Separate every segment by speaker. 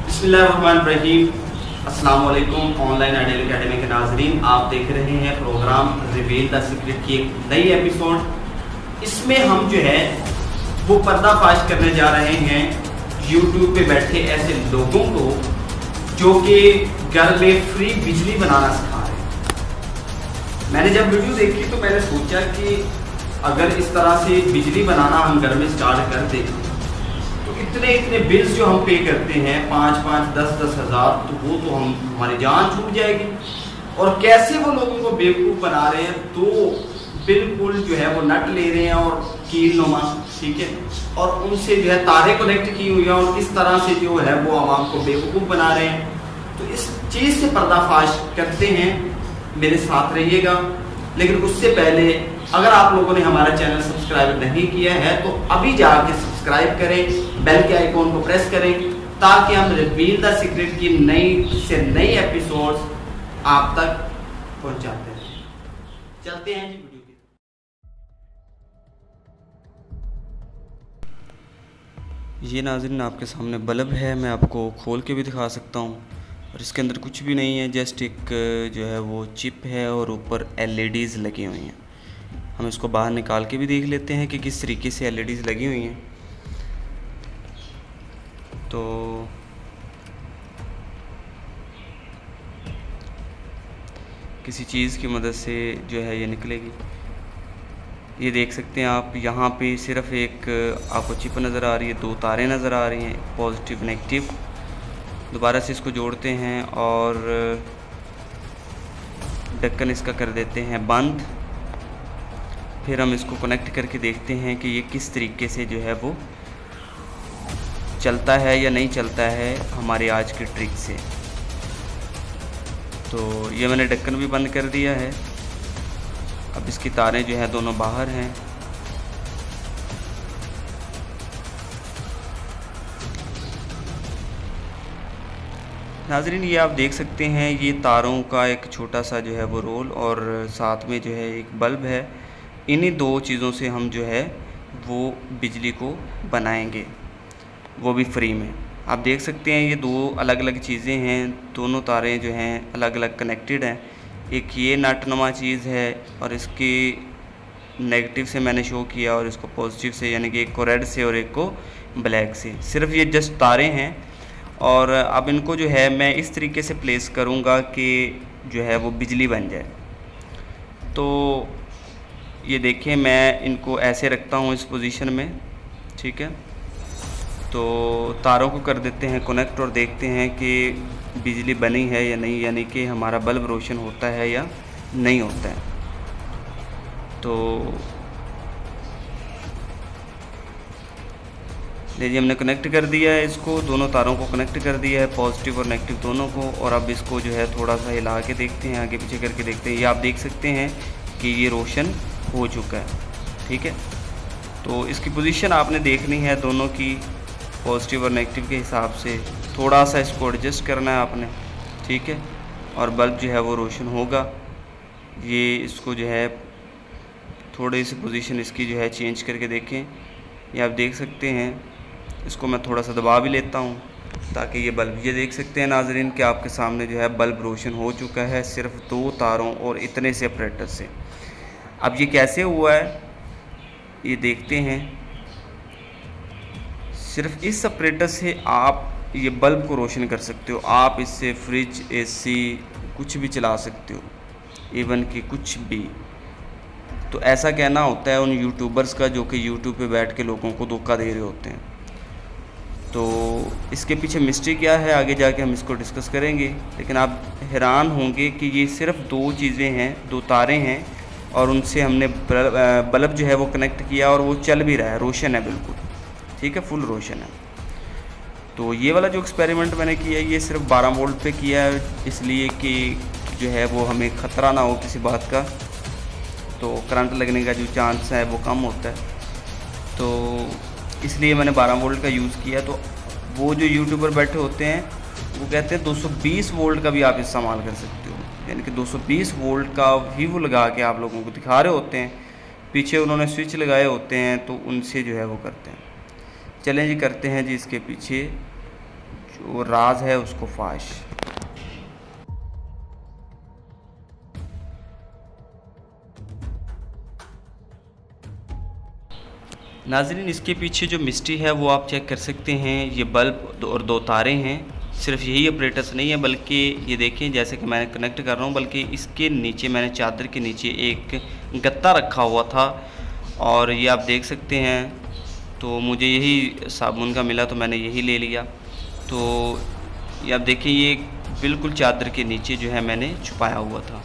Speaker 1: बिस्मिल्लाहिर्रहमानिर्रहीम। अस्सलाम वालेकुम ऑनलाइन आइडियल एकेडमी के नाजरीन, आप देख रहे हैं प्रोग्राम रिवील द सीक्रेट की एक नई एपिसोड। इसमें हम जो है वो पर्दाफाश करने जा रहे हैं यूट्यूब पे बैठे ऐसे लोगों को जो कि घर में फ्री बिजली बनाना सिखा रहे हैं। मैंने जब वीडियो देखी तो मैंने सोचा कि अगर इस तरह से बिजली बनाना हम घर में स्टार्ट कर दें तो इतने बिल्स जो हम पे करते हैं 5-5, 10-10 हज़ार, तो वो तो हमारी जान छूट जाएगी। और कैसे वो लोगों को बेवकूफ़ बना रहे हैं, तो बिल्कुल जो है वो नट ले रहे हैं और कील नुमा, ठीक है, और उनसे जो है तारे कनेक्ट की हुई है और इस तरह से जो है वो आवाम को बेवकूफ़ बना रहे हैं। तो इस चीज़ से पर्दाफाश करते हैं, मेरे साथ रहिएगा। लेकिन उससे पहले अगर आप लोगों ने हमारा चैनल सब्सक्राइब नहीं किया है तो अभी जाके सब्सक्राइब करें, बेल के आइकॉन को प्रेस करें ताकि हम रिवील द सीक्रेट की नई से नई एपिसोड्स आप तक पहुंचाते हैं। चलते हैं जी वीडियो की।
Speaker 2: ये नाज़रीन आपके सामने बल्ब है, मैं आपको खोल के भी दिखा सकता हूँ। और इसके अंदर कुछ भी नहीं है, जस्ट एक जो है वो चिप है और ऊपर LEDs लगी हुई हैं। हम इसको बाहर निकाल के भी देख लेते हैं कि किस तरीके से LEDs लगी हुई हैं। तो किसी चीज़ की मदद से जो है ये निकलेगी। ये देख सकते हैं आप, यहाँ पे सिर्फ एक आपको चिप नज़र आ रही है, 2 तारें नज़र आ रही हैं, पॉजिटिव नेगेटिव। दोबारा से इसको जोड़ते हैं और ढक्कन इसका कर देते हैं बंद। फिर हम इसको कनेक्ट करके देखते हैं कि ये किस तरीके से जो है वो चलता है या नहीं चलता है हमारी आज की ट्रिक से। तो ये मैंने ढक्कन भी बंद कर दिया है। अब इसकी तारें जो है दोनों बाहर हैं। नाज़रीन ये आप देख सकते हैं, ये तारों का एक छोटा सा जो है वो रोल और साथ में जो है एक बल्ब है। इन्हीं 2 चीज़ों से हम जो है वो बिजली को बनाएंगे, वो भी फ्री में। आप देख सकते हैं ये 2 अलग अलग चीज़ें हैं, दोनों तारें जो हैं अलग अलग कनेक्टेड हैं। एक ये नटनुमा चीज़ है और इसकी नेगेटिव से मैंने शो किया और इसको पॉजिटिव से, यानी कि एक को रेड से और एक को ब्लैक से। सिर्फ ये जस्ट तारें हैं। और अब इनको जो है मैं इस तरीके से प्लेस करूँगा कि जो है वो बिजली बन जाए। तो ये देखें, मैं इनको ऐसे रखता हूँ इस पोजीशन में, ठीक है। तो तारों को कर देते हैं कनेक्ट और देखते हैं कि बिजली बनी है या नहीं, यानी कि हमारा बल्ब रोशन होता है या नहीं होता है। तो देखिए हमने कनेक्ट कर दिया है इसको, दोनों तारों को कनेक्ट कर दिया है, पॉजिटिव और नेगेटिव दोनों को। और अब इसको जो है थोड़ा सा हिला के देखते हैं, आगे पीछे करके देखते हैं। ये आप देख सकते हैं कि ये रोशन हो चुका है, ठीक है। तो इसकी पोजीशन आपने देखनी है दोनों की, पॉजिटिव और नेगेटिव के हिसाब से थोड़ा सा इसको एडजस्ट करना है आपने, ठीक है। और बल्ब जो है वो रोशन होगा। ये इसको जो है थोड़ी सी पोजीशन इसकी जो है चेंज करके देखें। ये आप देख सकते हैं, इसको मैं थोड़ा सा दबा भी लेता हूँ ताकि ये बल्ब, ये देख सकते हैं नाजरीन कि आपके सामने जो है बल्ब रोशन हो चुका है, सिर्फ 2 तारों और इतने से ऑपरेटर से। अब ये कैसे हुआ है ये देखते हैं। सिर्फ इस ऑपरेटर से आप ये बल्ब को रोशन कर सकते हो। आप इससे फ्रिज, AC कुछ भी चला सकते हो, इवन कि कुछ भी। तो ऐसा कहना होता है उन यूट्यूबर्स का जो कि यूट्यूब पे बैठ के लोगों को धोखा दे रहे होते हैं। तो इसके पीछे मिस्ट्री क्या है आगे जाके हम इसको डिस्कस करेंगे। लेकिन आप हैरान होंगे कि ये सिर्फ 2 चीज़ें हैं, 2 तारें हैं और उनसे हमने बल्ब जो है वो कनेक्ट किया और वो चल भी रहा है, रोशन है बिल्कुल, ठीक है, फुल रोशन है। तो ये वाला जो एक्सपेरिमेंट मैंने किया ये सिर्फ 12 वोल्ट पे किया है, इसलिए कि जो है वो हमें ख़तरा ना हो किसी बात का, तो करंट लगने का जो चांस है वो कम होता है, तो इसलिए मैंने 12 वोल्ट का यूज़ किया। तो वो जो यूट्यूबर बैठे होते हैं वो कहते हैं 220 वोल्ट का भी आप इस्तेमाल कर सकते हो, यानी कि 220 वोल्ट का भी वो लगा के आप लोगों को दिखा रहे होते हैं, पीछे उन्होंने स्विच लगाए होते हैं, तो उनसे जो है वो करते हैं। चलें जी, करते हैं जी इसके पीछे जो राज है उसको फाश। नाज़रीन, इसके पीछे जो मिस्ट्री है वो आप चेक कर सकते हैं। ये बल्ब और 2 तारे हैं, सिर्फ यही ऑपरेटर्स नहीं है, बल्कि ये देखें जैसे कि मैं कनेक्ट कर रहा हूँ, बल्कि इसके नीचे मैंने चादर के नीचे एक गत्ता रखा हुआ था और ये आप देख सकते हैं। तो मुझे यही साबुन का मिला तो मैंने यही ले लिया। तो ये आप देखिए ये बिल्कुल चादर के नीचे जो है मैंने छुपाया हुआ था।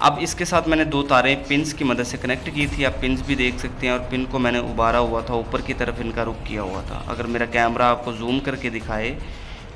Speaker 2: अब इसके साथ मैंने 2 तारें पिन्स की मदद से कनेक्ट की थी, आप पिन्स भी देख सकते हैं, और पिन को मैंने उबारा हुआ था, ऊपर की तरफ इनका रुख किया हुआ था। अगर मेरा कैमरा आपको जूम करके दिखाए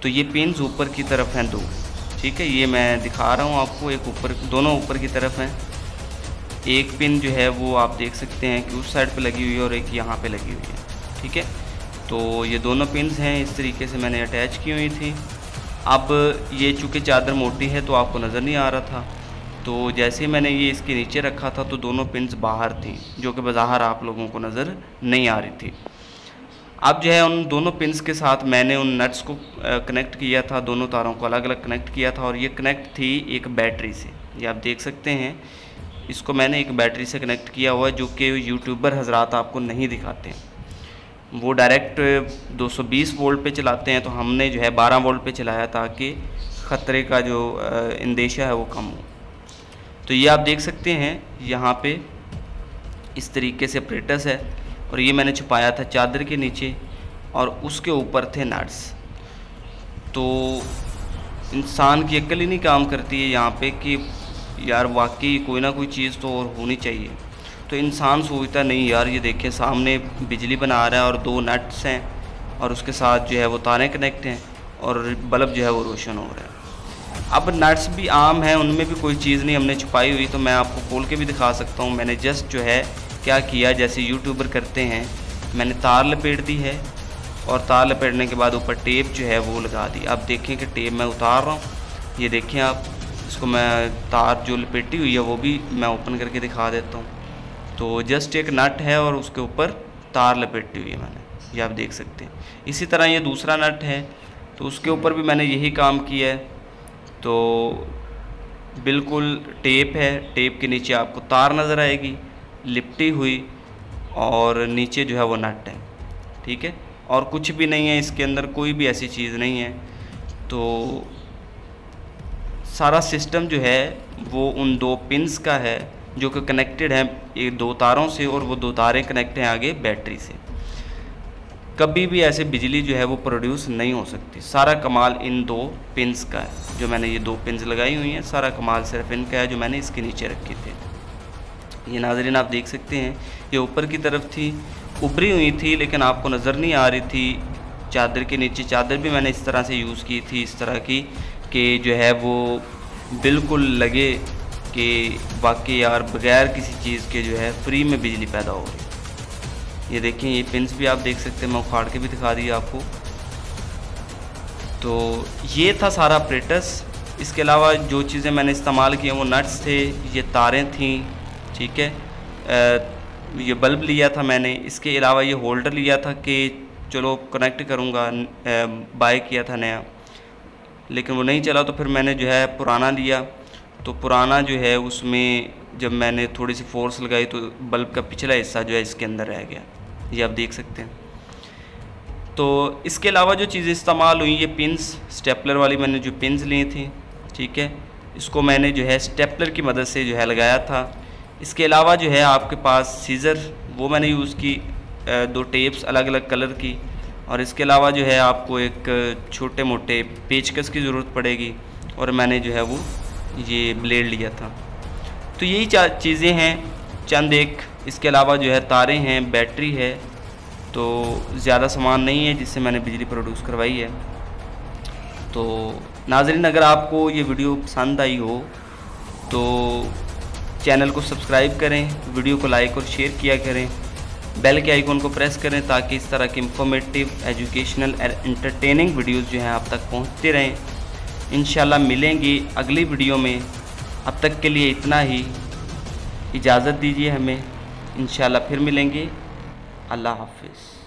Speaker 2: तो ये पिन्स ऊपर की तरफ हैं 2, ठीक है, ये मैं दिखा रहा हूँ आपको, एक ऊपर, दोनों ऊपर की तरफ हैं। एक पिन जो है वो आप देख सकते हैं कि उस साइड पे लगी हुई है और एक यहाँ पे लगी हुई है, ठीक है। तो ये दोनों पिन्स हैं, इस तरीके से मैंने अटैच की हुई थी। अब ये चूँकि चादर मोटी है तो आपको नज़र नहीं आ रहा था, तो जैसे मैंने ये इसके नीचे रखा था तो दोनों पिन्स बाहर थी, जो कि बज़ाहिर आप लोगों को नज़र नहीं आ रही थी। अब जो है उन दोनों पिन्स के साथ मैंने उन नट्स को कनेक्ट किया था, दोनों तारों को अलग अलग कनेक्ट किया था, और ये कनेक्ट थी एक बैटरी से। ये आप देख सकते हैं, इसको मैंने एक बैटरी से कनेक्ट किया हुआ है, जो कि यूट्यूबर हजरात आपको नहीं दिखाते हैं। वो डायरेक्ट 220 वोल्ट पे चलाते हैं, तो हमने जो है 12 वोल्ट पे चलाया ताकि ख़तरे का जो अंदेशा है वो कम हो। तो ये आप देख सकते हैं यहाँ पे इस तरीके से ऑपरेटर्स है, और ये मैंने छुपाया था चादर के नीचे, और उसके ऊपर थे नट्स। तो इंसान की अक्ल ही नहीं काम करती है यहाँ पे कि यार वाकई कोई ना कोई चीज़ तो और होनी चाहिए। तो इंसान सोचता नहीं यार, ये देखिए सामने बिजली बना रहा है और 2 नट्स हैं, और उसके साथ जो है वो तारें कनेक्ट हैं, और बल्ब जो है वो रोशन हो रहा है। अब नट्स भी आम हैं, उनमें भी कोई चीज़ नहीं हमने छुपाई हुई, तो मैं आपको खोल के भी दिखा सकता हूँ। मैंने जस्ट जो है क्या किया, जैसे यूट्यूबर करते हैं, मैंने तार लपेट दी है, और तार लपेटने के बाद ऊपर टेप जो है वो लगा दी। अब देखें कि टेप मैं उतार रहा हूँ, ये देखें आप, इसको मैं तार जो लपेटी हुई है वो भी मैं ओपन करके दिखा देता हूँ। तो जस्ट एक नट है और उसके ऊपर तार लपेटी हुई है मैंने, ये आप देख सकते हैं। इसी तरह ये दूसरा नट है, तो उसके ऊपर भी मैंने यही काम किया है। तो बिल्कुल टेप है, टेप के नीचे आपको तार नज़र आएगी लिपटी हुई, और नीचे जो है वो नट है, ठीक है, और कुछ भी नहीं है इसके अंदर, कोई भी ऐसी चीज़ नहीं है। तो सारा सिस्टम जो है वो उन 2 पिन्स का है जो कि कनेक्टेड है एक 2 तारों से, और वो 2 तारें कनेक्ट हैं आगे बैटरी से। कभी भी ऐसे बिजली जो है वो प्रोड्यूस नहीं हो सकती। सारा कमाल इन 2 पिन्स का है, जो मैंने ये 2 पिन्स लगाई हुई हैं, सारा कमाल सिर्फ इनका है, जो मैंने इसके नीचे रखे थे। ये नाज़रीन आप देख सकते हैं, ये ऊपर की तरफ थी, उभरी हुई थी, लेकिन आपको नज़र नहीं आ रही थी चादर के नीचे। चादर भी मैंने इस तरह से यूज़ की थी, इस तरह की कि जो है वो बिल्कुल लगे कि वाकई यार बग़ैर किसी चीज़ के जो है फ्री में बिजली पैदा हो रही। ये देखिए ये पिन्स भी आप देख सकते हैं, मैं उखाड़ के भी दिखा दिया आपको। तो ये था सारा ऑपरेटर्स। इसके अलावा जो चीज़ें मैंने इस्तेमाल की वो नट्स थे, ये तारें थीं, ठीक है, ये बल्ब लिया था मैंने। इसके अलावा ये होल्डर लिया था कि चलो कनेक्ट करूँगा, बाय किया था नया, लेकिन वो नहीं चला, तो फिर मैंने जो है पुराना लिया। तो पुराना जो है उसमें जब मैंने थोड़ी सी फोर्स लगाई तो बल्ब का पिछला हिस्सा जो है इसके अंदर रह गया, ये आप देख सकते हैं। तो इसके अलावा जो चीज़ें इस्तेमाल हुई, ये पिन्स स्टेपलर वाली मैंने जो पिन्स ली थी, ठीक है, इसको मैंने जो है स्टेपलर की मदद से जो है लगाया था। इसके अलावा जो है आपके पास सीज़र, वो मैंने यूज़ की, 2 टेप्स अलग अलग कलर की, और इसके अलावा जो है आपको एक छोटे मोटे पेचकस की ज़रूरत पड़ेगी, और मैंने जो है वो ये ब्लेड लिया था। तो यही चीज़ें हैं चंद एक। इसके अलावा जो है तारें हैं, बैटरी है, तो ज़्यादा सामान नहीं है जिससे मैंने बिजली प्रोड्यूस करवाई है। तो नाज़रीन, अगर आपको ये वीडियो पसंद आई हो तो चैनल को सब्सक्राइब करें, वीडियो को लाइक और शेयर किया करें, बेल के आइकॉन को प्रेस करें ताकि इस तरह की इंफॉर्मेटिव, एजुकेशनल और एंटरटेनिंग वीडियोस जो हैं आप तक पहुंचते रहें। इंशाल्लाह मिलेंगे अगली वीडियो में। अब तक के लिए इतना ही, इजाज़त दीजिए हमें, इंशाल्लाह फिर मिलेंगे। अल्लाह हाफ़िज़।